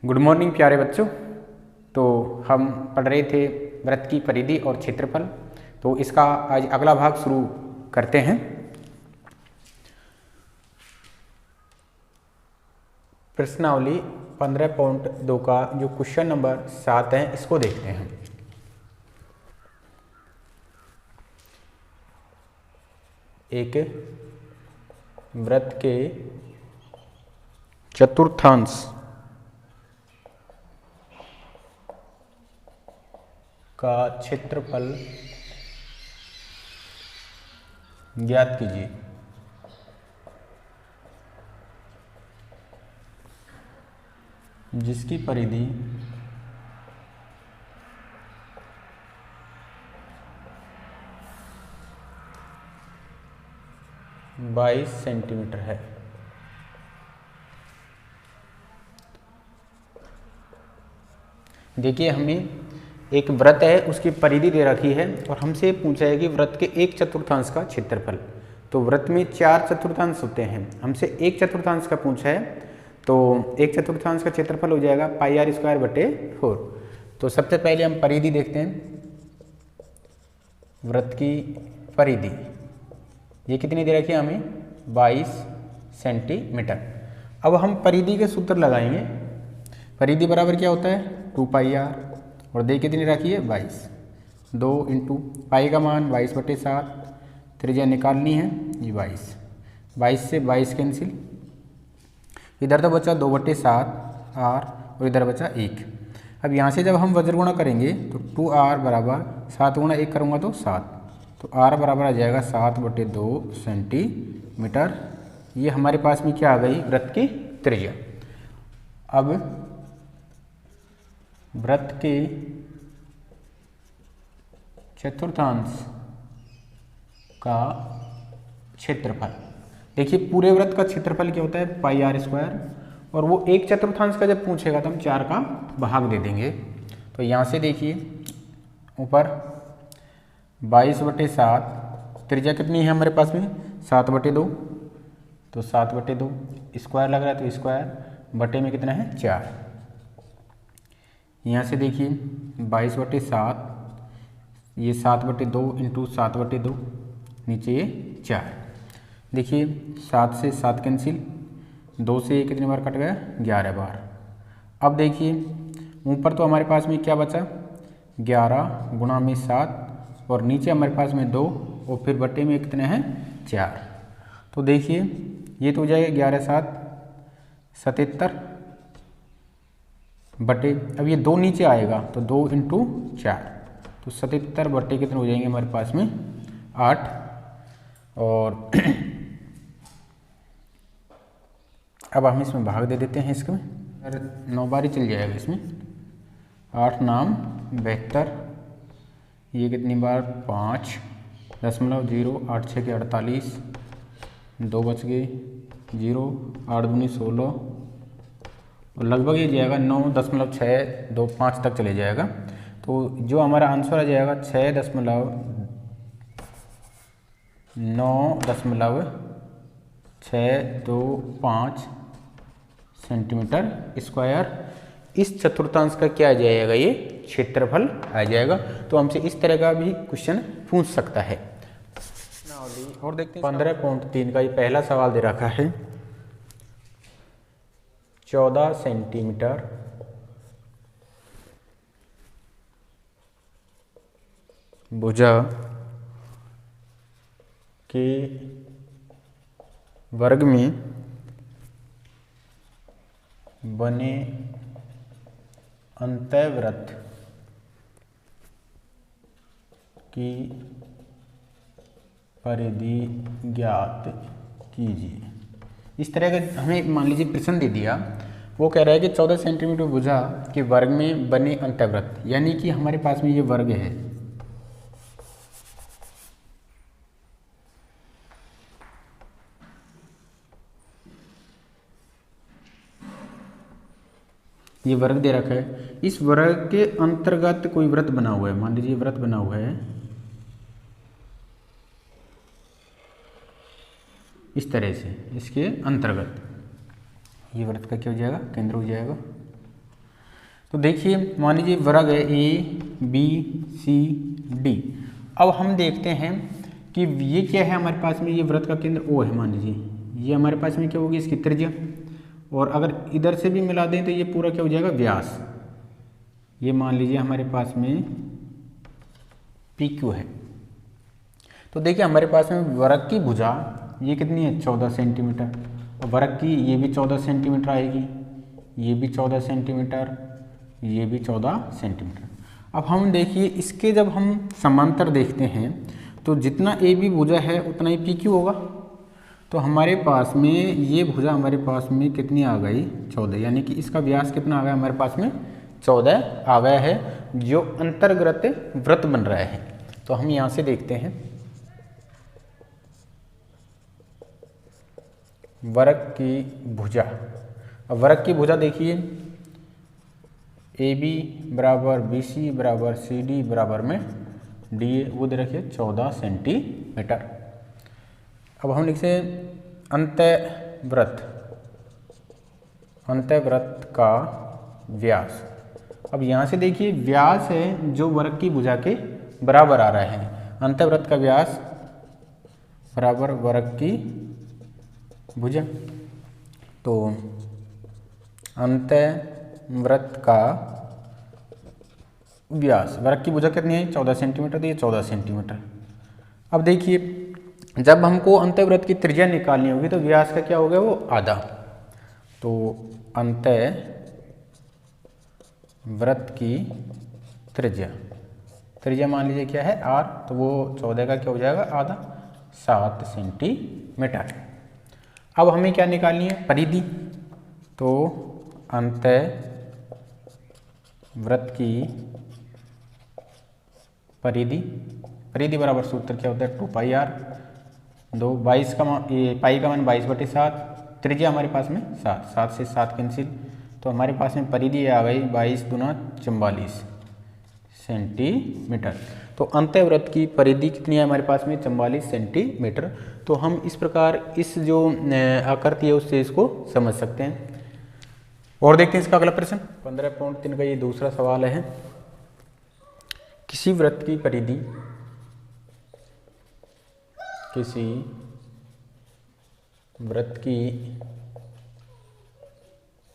Good morning प्यारे बच्चों। तो हम पढ़ रहे थे वृत्त की परिधि और क्षेत्रफल। तो इसका आज अगला भाग शुरू करते हैं। प्रश्नावली 15.2 का जो क्वेश्चन नंबर 7 है इसको देखते हैं। एक वृत्त के चतुर्थांश का क्षेत्रफल ज्ञात कीजिए। जिसकी परिधि 22 सेंटीमीटर है। देखिए, हमें एक वृत्त है, उसकी परिधि दे रखी है और हमसे पूछा है कि वृत्त के एक चतुर्थांश का क्षेत्रफल। तो वृत्त में 4 चतुर्थांश होते हैं, हमसे एक चतुर्थांश का पूछा है। तो एक चतुर्थांश का क्षेत्रफल हो जाएगा πr²/4। तो सबसे पहले हम परिधि देखते हैं। वृत्त की परिधि ये कितनी दे रखी है हमें? 22 सेंटीमीटर। अब हम परिधि के सूत्र लगाएंगे। परिधि बराबर क्या होता है? 2πr और दे कितनी रखी है? 22। 2 इंटू पाई का मान 22/7, त्रिज्या निकालनी है ये 22। 22 से 22 कैंसिल, इधर तो बचा 2/7 r और इधर बचा 1। अब यहाँ से जब हम वज्र गुणा करेंगे तो 2r बराबर 7 गुणा 1 करूँगा तो 7। तो r बराबर आ जाएगा 7/2 सेंटीमीटर। ये हमारे पास में क्या आ गई? वृत्त की त्रिज्या। अब वृत्त के चतुर्थांश का क्षेत्रफल। देखिए, पूरे वृत्त का क्षेत्रफल क्या होता है? πr²। और वो एक चतुर्थांश का जब पूछेगा तो हम 4 का भाग दे देंगे। तो यहाँ से देखिए, ऊपर 22/7, त्रिज्या कितनी है हमारे पास में? 7/2। तो 7/2 स्क्वायर लग रहा है तो स्क्वायर बटे में कितना है? 4। यहाँ से देखिए 22/7, ये 7/2 इंटू 7/2, नीचे ये 4। देखिए 7 से 7 कैंसिल, 2 से ये कितनी बार कट गया? 11 बार। अब देखिए ऊपर तो हमारे पास में क्या बचा? 11 गुणा में 7 और नीचे हमारे पास में 2 और फिर बटे में कितने हैं? 4। तो देखिए ये तो हो जाएगा 11×7 77 बटे, अब ये 2 नीचे आएगा तो 2 इंटू 4, तो 77 बटे कितने हो जाएंगे हमारे पास में? 8। और अब हम इसमें भाग दे देते हैं। इसमें 9 बार ही चल जाएगा। इसमें 8 नाम 72, ये कितनी बार? 5.0, 8 6 के 48, 2 बच गए 0, 8 दूनी 16 और लगभग ये जाएगा 9.625 तक चले जाएगा। तो जो हमारा आंसर आ जाएगा 6.9.625 सेंटीमीटर स्क्वायर। इस चतुर्थांश का क्या आ जाएगा? ये क्षेत्रफल आ जाएगा। तो हमसे इस तरह का भी क्वेश्चन पूछ सकता है। और देखते हैं 15.3 का ये पहला सवाल दे रखा है। 14 सेंटीमीटर भुजा के वर्ग में बने अंतःवृत्त की परिधि ज्ञात कीजिए। इस तरह का हमें मान लीजिए प्रश्न दे दिया। वो कह रहा है कि 14 सेंटीमीटर भुजा के वर्ग में बने अंतःवृत्त, यानी कि हमारे पास में ये वर्ग है। ये वर्ग दे रखा है, इस वर्ग के अंतर्गत कोई वृत्त बना हुआ है। मान लीजिए वृत्त बना हुआ है इस तरह से, इसके अंतर्गत ये वृत्त का क्या हो जाएगा? केंद्र हो जाएगा। तो देखिए मान लीजिए वर्ग है ए बी सी डी। अब हम देखते हैं कि ये क्या है हमारे पास में, ये वृत्त का केंद्र ओ है मान लीजिए, ये हमारे पास में क्या होगी इसकी त्रिज्या, और अगर इधर से भी मिला दें तो ये पूरा क्या हो जाएगा व्यास। ये मान लीजिए हमारे पास में पी क्यू है। तो देखिए हमारे पास में वर्ग की भुजा ये कितनी है 14 सेंटीमीटर, और वर्ग की ये भी 14 सेंटीमीटर आएगी, ये भी 14 सेंटीमीटर, ये भी 14 सेंटीमीटर। अब हम देखिए इसके जब हम समांतर देखते हैं तो जितना ए बी भुजा है उतना ही पी क्यू होगा। तो हमारे पास में ये भुजा हमारे पास में कितनी आ गई 14, यानी कि इसका व्यास कितना आ गया हमारे पास में 14 आ गया है, जो अंतर्गत वृत्त बन रहा है। तो हम यहाँ से देखते हैं वर्ग की भुजा। अब वर्ग की भुजा देखिए ए बी बराबर बी सी बराबर सी डी बराबर में डी ए, वो दे रखिए 14 सेंटीमीटर। अब हम लिखते हैं अंतःवृत्त का व्यास। अब यहाँ से देखिए व्यास है जो वर्ग की भुजा के बराबर आ रहा है, अंतःवृत्त का व्यास बराबर वर्ग की भुजा। तो अंतःवृत्त का व्यास, वर्ग की भुजा कितनी है 14 सेंटीमीटर, तो ये 14 सेंटीमीटर। अब देखिए जब हमको अंतःवृत्त की त्रिज्या निकालनी होगी तो व्यास का क्या हो गया वो आधा। तो अंतःवृत्त की त्रिज्या मान लीजिए क्या है r, तो वो 14 का क्या हो जाएगा आधा, 7 सेंटीमीटर। अब हमें क्या निकालनी है परिधि। तो अंतःवृत्त की परिधि बराबर सूत्र क्या होता है 2 पाई r, 22 का मान, ये पाई का मान 22/7, त्रिज्या हमारे पास में 7 से 7 कैंसिल, तो हमारे पास में परिधि आ गई 22 दूना 44 सेंटीमीटर। तो अंतःवृत्त की परिधि कितनी है हमारे पास में 44 सेंटीमीटर। तो हम इस प्रकार इस जो आकृति है उससे इसको समझ सकते हैं। और देखते हैं इसका अगला प्रश्न 15.3 का ये दूसरा सवाल है। किसी वृत्त की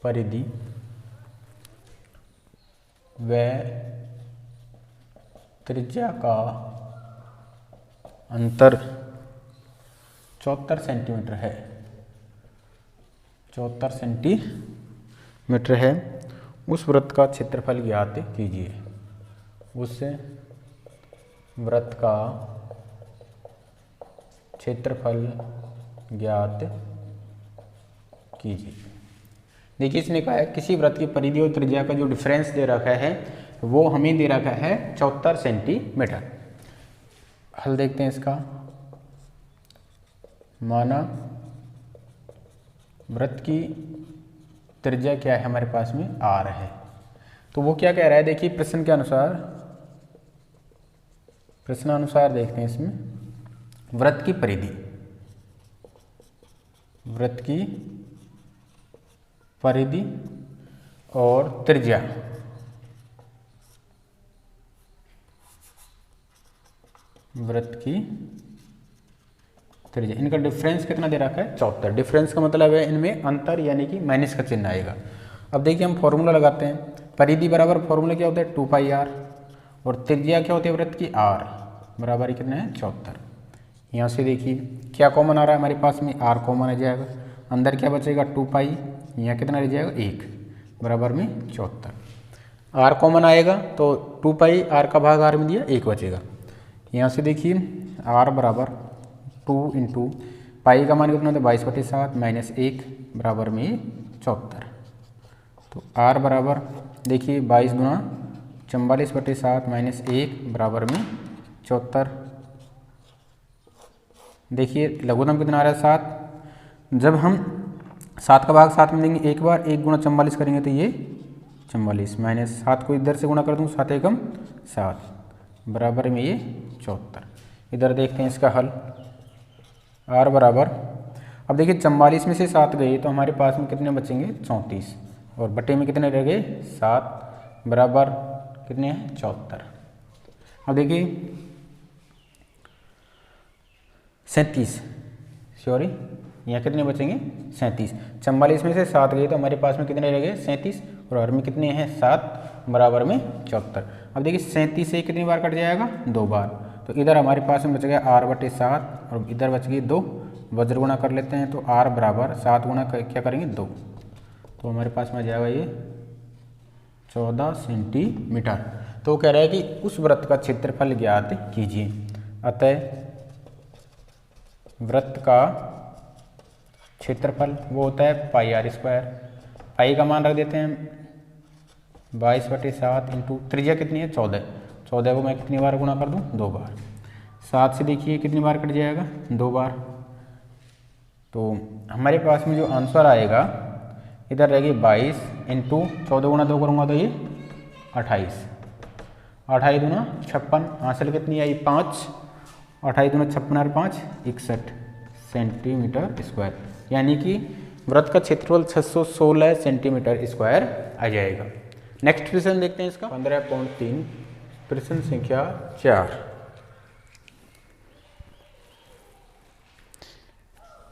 परिधि व त्रिज्या का अंतर 74 सेंटीमीटर है, 74 सेंटीमीटर है। उस वृत्त का क्षेत्रफल ज्ञात कीजिए। उस वृत्त का क्षेत्रफल ज्ञात कीजिए। देखिए इसने कहा है किसी वृत्त की परिधि और त्रिज्या का जो डिफरेंस दे रखा है वो हमें दे रखा है 74 सेंटीमीटर। हल देखते हैं इसका। माना वृत्त की त्रिज्या क्या है हमारे पास में r है। तो वो क्या कह रहा है देखिए प्रश्नानुसार देखते हैं इसमें वृत्त की परिधि और त्रिज्या इनका डिफरेंस कितना दे रखा है 74। डिफरेंस का मतलब है इनमें अंतर यानी कि माइनस का चिन्ह आएगा। अब देखिए हम फॉर्मूला लगाते हैं। परिधि बराबर फॉर्मूला क्या होता है 2 पाई r, और त्रिज्या क्या होती है वृत्त की r, बराबर कितना है 74। यहाँ से देखिए क्या कॉमन आ रहा है हमारे पास में r कॉमन आ जाएगा, अंदर क्या बचेगा 2 पाई, यहाँ कितना रह जाएगा 1, बराबर में 74। r कॉमन आएगा तो 2 पाई r का भाग r में दिया 1 बचेगा। यहाँ से देखिए r बराबर 2 इंटू पाई का मान कितना होता है 22/7 माइनस 1 बराबर में 74। तो r बराबर देखिए 22 गुना 44/7 माइनस 1 बराबर में 74। देखिए लघुत्तम कितना आ रहा है 7। जब हम 7 का भाग 7 में देंगे एक बार, 1 गुना 44 करेंगे तो ये 44 माइनस 7 को इधर से गुणा कर दूँ 7 एकम 7 बराबर में ये 74। इधर देखते हैं इसका हल। r बराबर, अब देखिए 44 में से 7 गए तो हमारे पास में कितने बचेंगे 34, और बटे में कितने रह गए 7, बराबर कितने हैं 74। अब देखिए 37, सॉरी यहाँ कितने बचेंगे 37। 44 में से 7 गए तो हमारे पास में कितने रह गए 37, और हर में कितने हैं 7, बराबर में 74। अब देखिए 37 से कितनी बार कट जाएगा 2 बार, तो इधर हमारे पास में बच गया r/7 और इधर बच गई 2, वज्र गुणा कर लेते हैं तो r बराबर 7 गुणा क्या करेंगे 2, तो हमारे पास में आ जाएगा ये 14 सेंटीमीटर। तो कह रहा है कि उस वृत्त का क्षेत्रफल ज्ञात कीजिए। अतः वृत्त का क्षेत्रफल वो होता है πr²। पाई का मान रख देते हैं 22/7 इंटू त्रिज्या कितनी है 14, 14 को मैं कितनी बार गुणा कर दूं 2 बार। 7 से देखिए कितनी बार कट जाएगा 2 बार, तो हमारे पास में जो आंसर आएगा इधर रहेगी 22 इंटू 14 गुणा 2 करूँगा तो ये 28, 28 दूना 56, हासिल कितनी आई 5, 28 दूना 56 और 5 61 सेंटीमीटर स्क्वायर, यानी कि वृत्त का क्षेत्रफल 616 सेंटीमीटर स्क्वायर आ जाएगा। नेक्स्ट प्रश्न देखते हैं इसका 15.3, प्रश्न संख्या 4।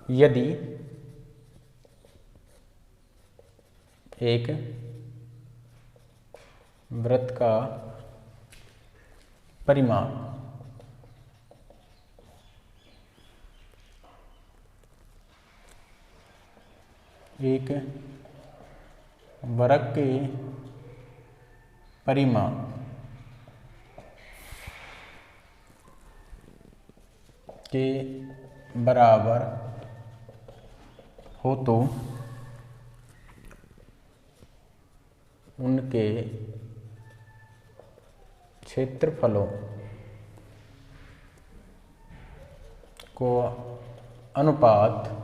यदि एक वृत्त का परिमाप एक वृत्त के परिमाप के बराबर हो तो उनके क्षेत्रफलों को अनुपात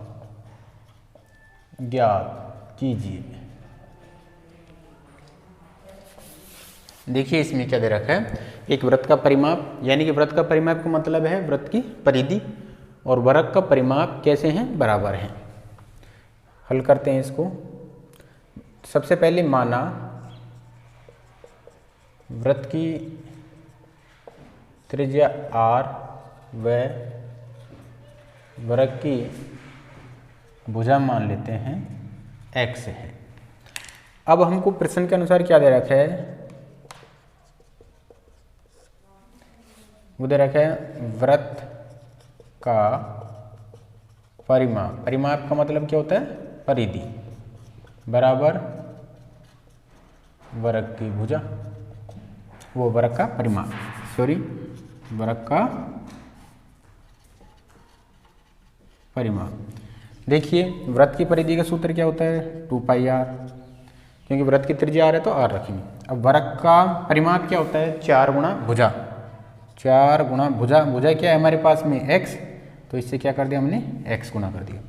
ज्ञात कीजिए। देखिए इसमें क्या दे रखा है, एक वृत्त का परिमाप, यानी कि वृत्त का परिमाप का मतलब है वृत्त की परिधि, और वृत्त का परिमाप कैसे हैं बराबर हैं। हल करते हैं इसको। सबसे पहले माना वृत्त की त्रिज्या r व वृत्त की भुजा मान लेते हैं x है। अब हमको प्रश्न के अनुसार क्या दे रखा है, वो दे रखा है वृत्त का परिमाप, परिमाप का मतलब क्या होता है परिधि, बराबर वृत्त की भुजा, वो वृत्त का परिमाप, सॉरी वृत्त का परिमाप। देखिए वृत्त की परिधि का सूत्र क्या होता है 2πr, क्योंकि वृत्त की त्रिज्या r है तो r रखेंगे। अब वृत्त का परिमाप क्या होता है 4 गुणा भुजा, 4 गुणा भुजा, भुजा क्या है हमारे पास में x, तो इससे क्या कर दिया हमने x गुणा कर दिया।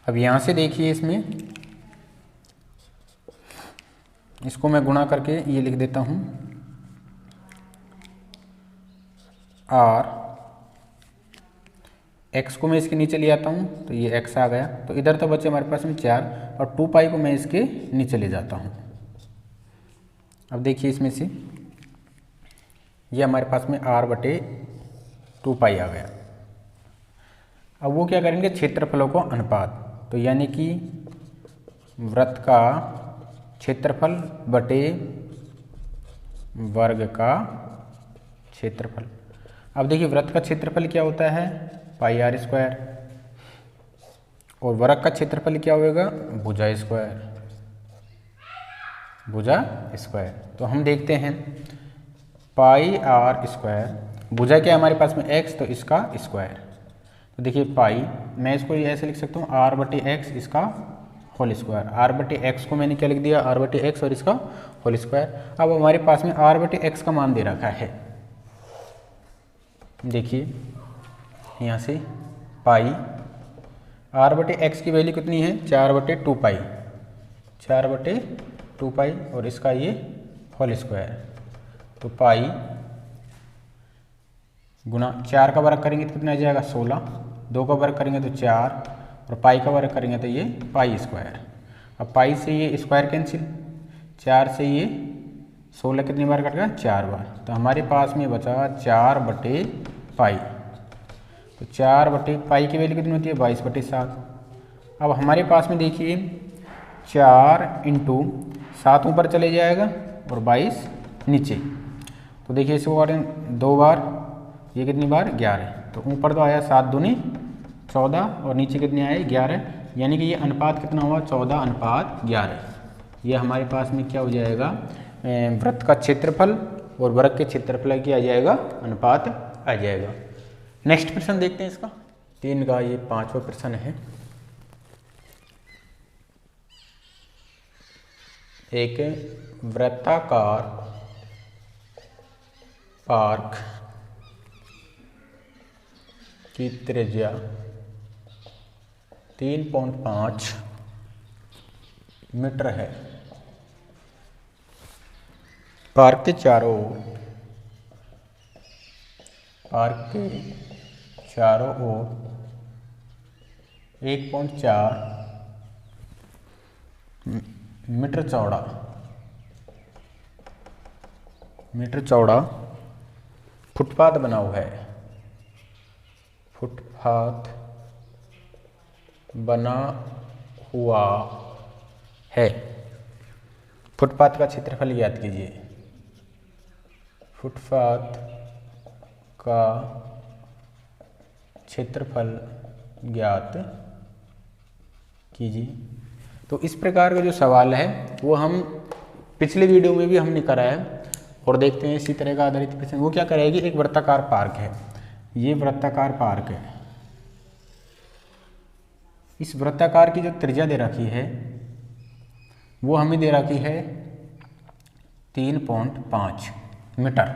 अब यहाँ से देखिए इसमें इसको मैं गुणा करके ये लिख देता हूँ r, x को मैं इसके नीचे ले आता हूँ तो ये x आ गया, तो इधर तो बचे हमारे पास में 4 और 2π को मैं इसके नीचे ले जाता हूँ। अब देखिए इसमें से ये हमारे पास में r/2π आ गया। अब वो क्या करेंगे क्षेत्रफलों को अनुपात, तो यानी कि वृत्त का क्षेत्रफल बटे वर्ग का क्षेत्रफल। अब देखिए वृत्त का क्षेत्रफल क्या होता है πr², और वर्ग का क्षेत्रफल क्या होगा भुजा स्क्वायर, भुजा स्क्वायर। तो हम देखते हैं πr², भुजा क्या है हमारे पास में x, तो इसका स्क्वायर, तो देखिए पाई मैं इसको ऐसे लिख सकता हूँ r/x इसका होल स्क्वायर, r/x को मैंने क्या लिख दिया r/x और इसका होल स्क्वायर। अब हमारे पास में r/x का मान दे रखा है, देखिए यहाँ से पाई r/x की वैल्यू कितनी है 4/2π, 4/2π और इसका ये होल स्क्वायर, तो पाई गुना 4 का वर्ग करेंगे तो कितना आ जाएगा 16, 2 का वर्ग करेंगे तो 4 और पाई का वर्ग करेंगे तो ये π²। अब पाई से ये स्क्वायर कैंसिल, 4 से ये 16 कितनी बार कट गया, 4 बार। तो हमारे पास में बचा 4/पाई। तो 4/पाई की वैल्यू कितनी होती है, 22/7। अब हमारे पास में देखिए 4 × 7 ऊपर चले जाएगा और 22 नीचे। तो देखिए इसको करें 2 बार, ये कितनी बार, 11। तो ऊपर तो आया 7 दूनी 14 और नीचे कितनी आई, 11। यानी कि ये अनुपात कितना हुआ, 14:11। ये हमारे पास में क्या हो जाएगा, वृत्त का क्षेत्रफल और वर्ग के क्षेत्रफल की आ जाएगा, अनुपात आ जाएगा। नेक्स्ट प्रश्न देखते हैं इसका 3 का, ये 5वां प्रश्न है। एक वृत्ताकार पार्क की त्रिज्या 3.5 मीटर है। पार्क के चारों ओर 1.4 मीटर चौड़ा फुटपाथ बना हुआ है। फुटपाथ का क्षेत्रफल ज्ञात कीजिए। फुटपाथ का क्षेत्रफल ज्ञात कीजिए। तो इस प्रकार का जो सवाल है वो हम पिछले वीडियो में भी हमने करा है और देखते हैं इसी तरह का आधारित प्रश्न। वो क्या करेगी, एक वृत्ताकार पार्क है, ये वृत्ताकार पार्क है। इस वृत्ताकार की जो त्रिज्या दे रखी है वो हमें दे रखी है 3.5 मीटर।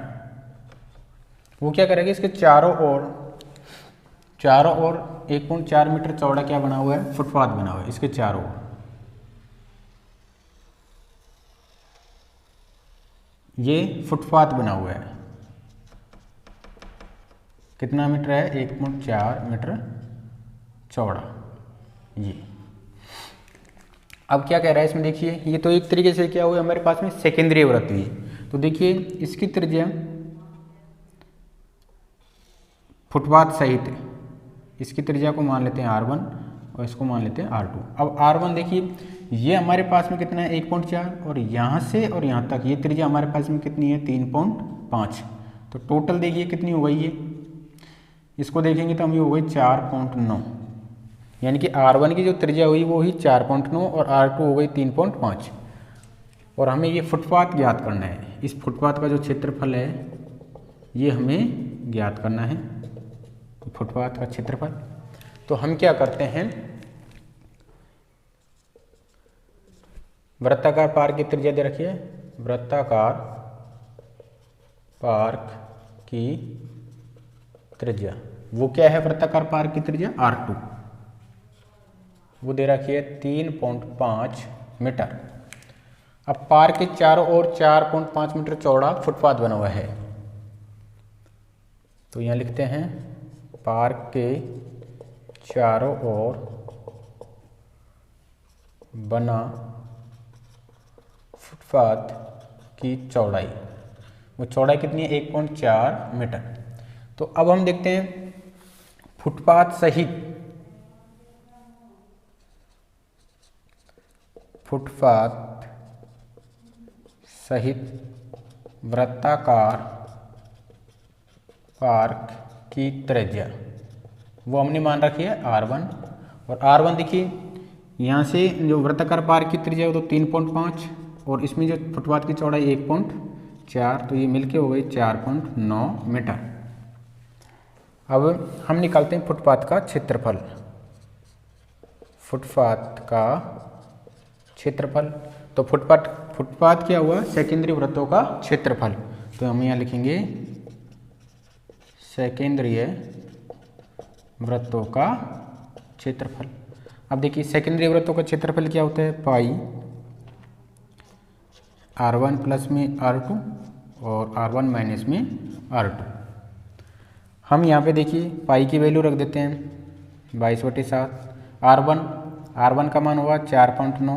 वो क्या करेगी, इसके चारों ओर 1.4 मीटर चौड़ा क्या बना हुआ है, फुटपाथ बना हुआ है। इसके चारों ओर ये फुटपाथ बना हुआ है। कितना मीटर है, 1.4 मीटर चौड़ा। ये अब क्या कह रहा है इसमें देखिए, ये तो एक तरीके से क्या हुआ हमारे पास में सेकेंद्रीय वृत्त हुई। तो देखिए इसकी त्रिज्या फुटपाथ सहित इसकी त्रिज्या को मान लेते हैं R1 और इसको मान लेते हैं R2। अब R1 देखिए ये हमारे पास में कितना है, 1.4 और यहाँ से और यहाँ तक ये त्रिज्या हमारे पास में कितनी है, 3.5। तो टोटल देखिए कितनी हो गई ये, इसको देखेंगे तो हम ये हो गई 4.9। यानी कि R1 की जो त्रिज्या हुई वो हुई 4.9 और R2 हो गई 3.5। और हमें ये फुटपाथ ज्ञात करना है। इस फुटपाथ का जो क्षेत्रफल है ये हमें ज्ञात करना है, फुटपाथ का क्षेत्रफल। तो हम क्या करते हैं, वृत्ताकार पार्क की त्रिज्या दे रखी है, वृत्ताकार पार्क की त्रिज्या वो क्या है, वृत्ताकार पार्क की त्रिज्या R2 वो दे रखी है 3.5 मीटर। अब पार्क के चारों ओर 4.5 मीटर चौड़ा फुटपाथ बना हुआ है। तो यहाँ लिखते हैं पार्क के चारों ओर बना फुटपाथ की चौड़ाई, वो चौड़ाई कितनी है, 1.4 मीटर। तो अब हम देखते हैं फुटपाथ सहित वृत्ताकार पार्क की त्रिज्या वो हमने मान रखी है R1। और R1 देखिए यहाँ से जो वृत्ताकार पार्क की त्रिज्या वो तो 3.5 और इसमें जो फुटपाथ की चौड़ाई 1.4, तो ये मिलके हो गई 4.9 मीटर। अब हम निकालते हैं फुटपाथ का क्षेत्रफल। फुटपाथ का क्षेत्रफल, तो फुटपाथ क्या हुआ, सेकेंद्रीय वृत्तों का क्षेत्रफल। तो हम यहाँ लिखेंगे सेकेंद्रीय वृत्तों का क्षेत्रफल। अब देखिए सेकेंडरी वृत्तों का क्षेत्रफल क्या होता है, पाई R1 प्लस में R2 और R1 माइनस में R2। हम यहाँ पे देखिए पाई की वैल्यू रख देते हैं 22/7। R1 का मान हुआ 4.9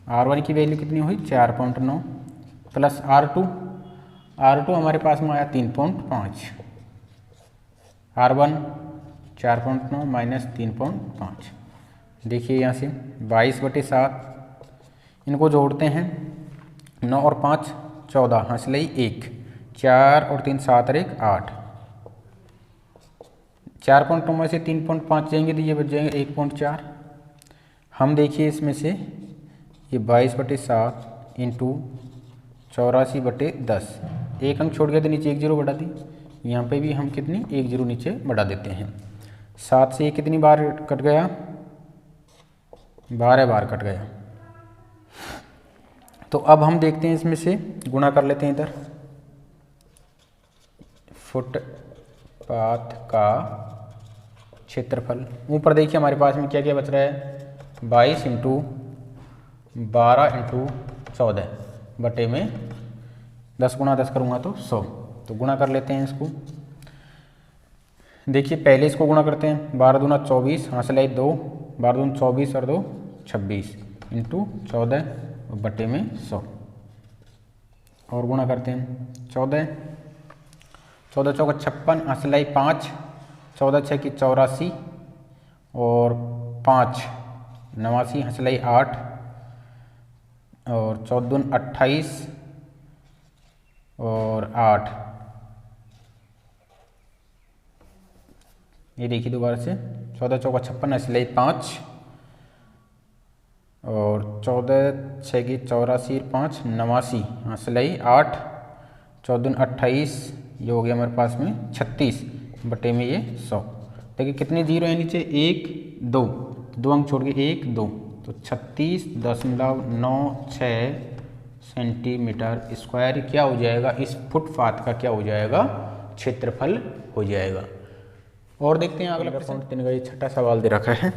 R1 की वैल्यू कितनी हुई 4.9 प्लस R2 हमारे पास में आया 3.5, R1 4.9 माइनस 3.5। देखिए यहाँ से 22/7 इनको जोड़ते हैं, 9 और 5 14, हंसलई 1, 4 और 3 7 और 1 8। 4.9 में से 3.5 जाएंगे तो ये बच जाएंगे 1.4। हम देखिए इसमें से ये 22/7 इंटू 84/10, एक अंक छोड़ गया तो नीचे 1 0 बढ़ा दी। यहाँ पे भी हम कितनी 1 0 नीचे बढ़ा देते हैं। 7 से ये कितनी बार कट गया 12 बार कट गया। तो अब हम देखते हैं इसमें से गुणा कर लेते हैं इधर। फुटपाथ का क्षेत्रफल, ऊपर देखिए हमारे पास में क्या क्या बच रहा है 22 इंटू 12 इंटू 14 बटे में 10 गुणा 10 करूँगा तो 100। तो गुणा कर लेते हैं इसको। देखिए पहले इसको गुणा करते हैं, 12 दूना 24, हासिल 2, 12 दूना 24 और 2 26 इंटू 14 बटे में 100। और गुणा करते हैं 14 चौका 56, हासिल 5, 14 6 की 84 और 5 89, हासिल 8 और 14 दून 28 और 8। ये देखिए दोबारा से 14 चौका 56, हासिल 5 और 14 6 की 84 5 89, हासिल 8, 14 दून 28, ये हो गया हमारे पास में 36 बटे में ये 100। देखिए कितने जीरो है नीचे 1 2 अंक छोड़ के 1 2, तो 36.96 सेंटीमीटर स्क्वायर क्या हो जाएगा, इस फुटपाथ का क्या हो जाएगा क्षेत्रफल हो जाएगा। और देखते हैं अगला प्रश्न 3 का ये छठा सवाल दे रखा है।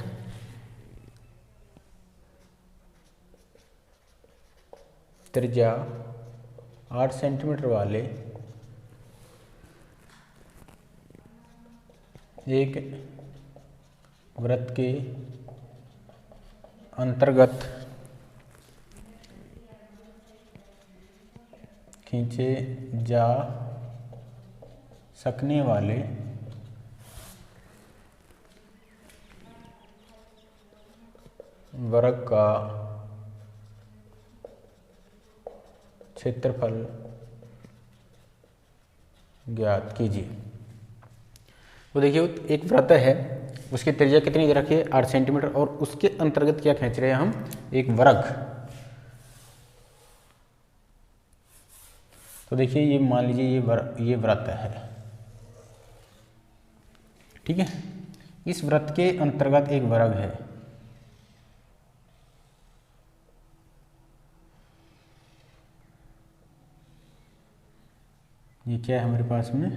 त्रिज्या 8 सेंटीमीटर वाले एक वृत्त के अंतर्गत खींचे जा सकने वाले वर्ग का क्षेत्रफल ज्ञात कीजिए। तो देखिए एक वृत्त है, उसकी त्रिज्या कितनी दे रखी है 8 सेंटीमीटर और उसके अंतर्गत क्या खींच रहे हैं हम एक वर्ग। तो देखिए ये मान लीजिए ये वृत्त है, ठीक है। इस वृत्त के अंतर्गत एक वर्ग है। ये क्या है हमारे पास में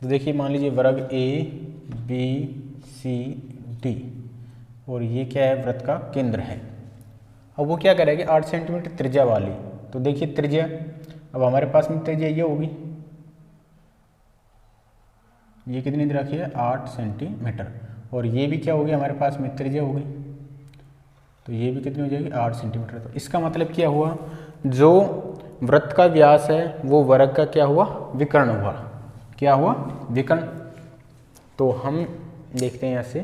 तो देखिए मान लीजिए वर्ग ABCD और ये क्या है वृत्त का केंद्र है। अब वो क्या करेगा 8 सेंटीमीटर त्रिज्या वाली। तो देखिए त्रिज्या, अब हमारे पास में त्रिज्या ये होगी, ये कितनी दे रखी है 8 सेंटीमीटर और ये भी क्या होगी हमारे पास में त्रिज्या होगी, तो ये भी कितनी हो जाएगी 8 सेंटीमीटर। तो इसका मतलब क्या हुआ, जो वृत्त का व्यास है वो वर्ग का क्या हुआ विकर्ण हुआ। क्या हुआ विकर्ण। तो हम देखते हैं यहाँ से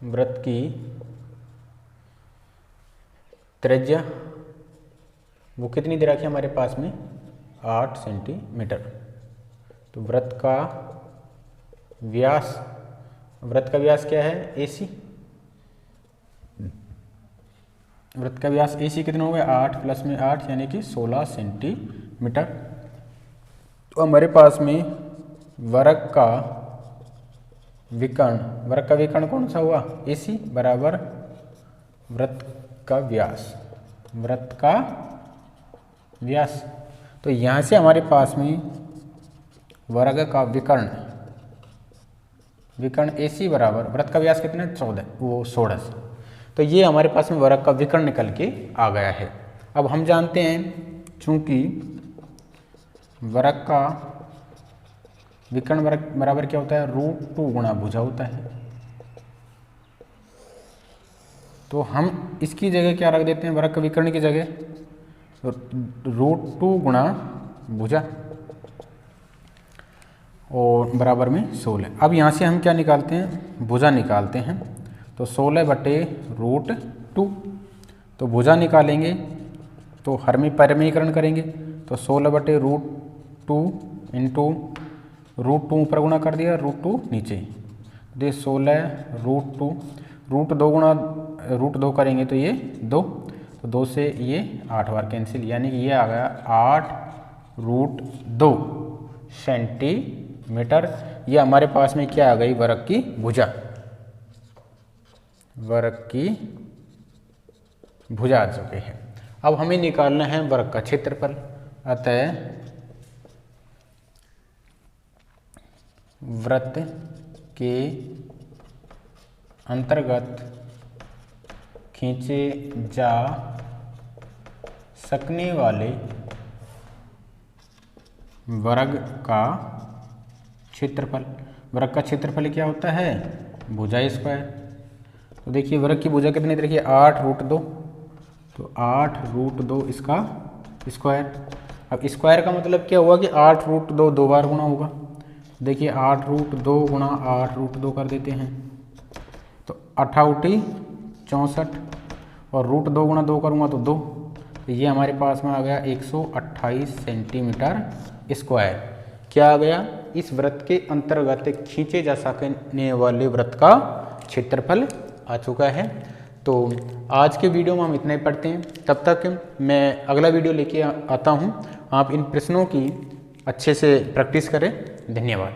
वृत्त की त्रिज्या वो कितनी दे रखी है हमारे पास में 8 सेंटीमीटर। तो वृत्त का व्यास क्या है AC। वृत्त का व्यास AC कितना हो गया 8 प्लस में 8 यानी कि 16 सेंटीमीटर। तो हमारे पास में वर्ग का विकर्ण कौन सा हुआ AC बराबर वृत्त का व्यास। तो यहाँ से हमारे पास में वर्ग का विकर्ण AC बराबर वृत्त का व्यास कितना है 16। तो ये हमारे पास में वृत्त का विकर्ण निकल के आ गया है। अब हम जानते हैं चूंकि वृत्त का विकर्ण बराबर क्या होता है, √2 गुणा भुजा होता है। तो हम इसकी जगह क्या रख देते हैं, वृत्त विकर्ण की जगह √2 गुणा भुजा और बराबर में 16। अब यहाँ से हम क्या निकालते हैं, भुजा निकालते हैं। तो 16 बटे √2, तो भुजा निकालेंगे तो हर में परिमेयीकरण करेंगे। तो 16 बटे √2 इंटू √2 ऊपर गुणा कर दिया, √2 नीचे, दे 16 √2, √2 गुणा √2 करेंगे तो ये 2, तो 2 से ये 8 बार कैंसिल, यानी कि ये आ गया 8√2 सेंटीमीटर। ये हमारे पास में क्या आ गई, वृत्त की भुजा, वृत्त की भुजा आ चुके हैं। अब हमें निकालना है वृत्त का क्षेत्रफल। अतः वृत्त के अंतर्गत खींचे जा सकने वाले वर्ग का क्षेत्रफल। वृत्त का क्षेत्रफल क्या होता है, भुजा स्क्वायर। तो देखिए वृत्त की भुजा कितनी, देखिए 8√2, तो 8√2 इसका स्क्वायर। अब स्क्वायर का मतलब क्या हुआ कि 8√2 दो बार गुणा होगा। देखिए 8√2 गुणा 8√2 कर देते हैं, तो 8 64, और √2 गुणा 2 करूँगा तो 2, तो ये हमारे पास में आ गया 128 सेंटीमीटर स्क्वायर। क्या आ गया, इस वृत्त के अंतर्गत खींचे जा सकने वाले वृत्त का क्षेत्रफल आ चुका है। तो आज के वीडियो में हम इतना ही पढ़ते हैं, तब तक मैं अगला वीडियो लेके आता हूँ। आप इन प्रश्नों की अच्छे से प्रैक्टिस करें। धन्यवाद।